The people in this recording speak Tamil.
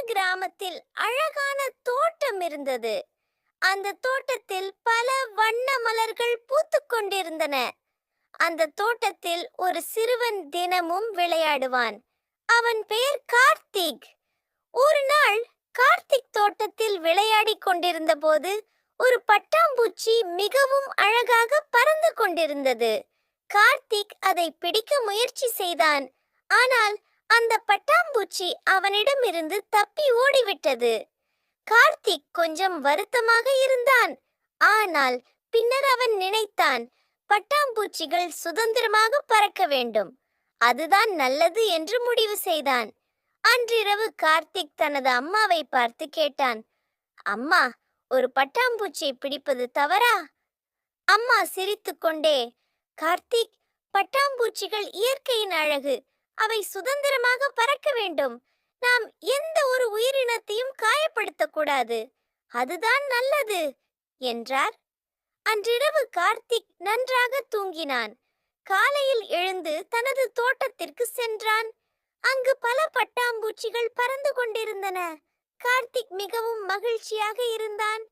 ஒரு கிராமத்தில் அழகான தோட்டம் இருந்தது. அந்த தோட்டத்தில் பல வண்ண மலர்கள் பூத்துக் கொண்டிருந்தன. அந்த தோட்டத்தில் ஒரு சிறுவன் தினமும் விளையாடுவான். அவன் பெயர் கார்த்திக். ஒரு நாள் கார்த்திக் தோட்டத்தில் விளையாடிக் கொண்டிருந்த போது ஒரு பட்டாம்பூச்சி மிகவும் அழகாக பறந்து கொண்டிருந்தது. கார்த்திக் அதை பிடிக்க முயற்சி செய்தான். ஆனால் அந்த பட்டாம்பூச்சி அவனிடமிருந்து தப்பி ஓடிவிட்டது. கார்த்திக் கொஞ்சம் வருத்தமாக இருந்தான். ஆனால் பின்னர் அவன் நினைத்தான், பட்டாம்பூச்சிகள் சுதந்திரமாக பறக்க வேண்டும், அதுதான் நல்லது என்று முடிவு செய்தான். அன்றிரவு கார்த்திக் தனது அம்மாவை பார்த்து கேட்டான், அம்மா, ஒரு பட்டாம்பூச்சியை பிடிப்பது தவறா? அம்மா சிரித்துக்கொண்டே, கார்த்திக், பட்டாம்பூச்சிகள் இயற்கையின் அழகு, அவை சுதந்திரமாக பறக்க வேண்டும். நாம் எந்த ஒரு உயிரினத்தையும் காயப்படுத்தக்கூடாது, அதுதான் நல்லது என்றார். அன்றிரவு கார்த்திக் நன்றாக தூங்கினான். காலையில் எழுந்து தனது தோட்டத்திற்கு சென்றான். அங்கு பல பட்டாம்பூச்சிகள் பறந்து கொண்டிருந்தன. கார்த்திக் மிகவும் மகிழ்ச்சியாக இருந்தான்.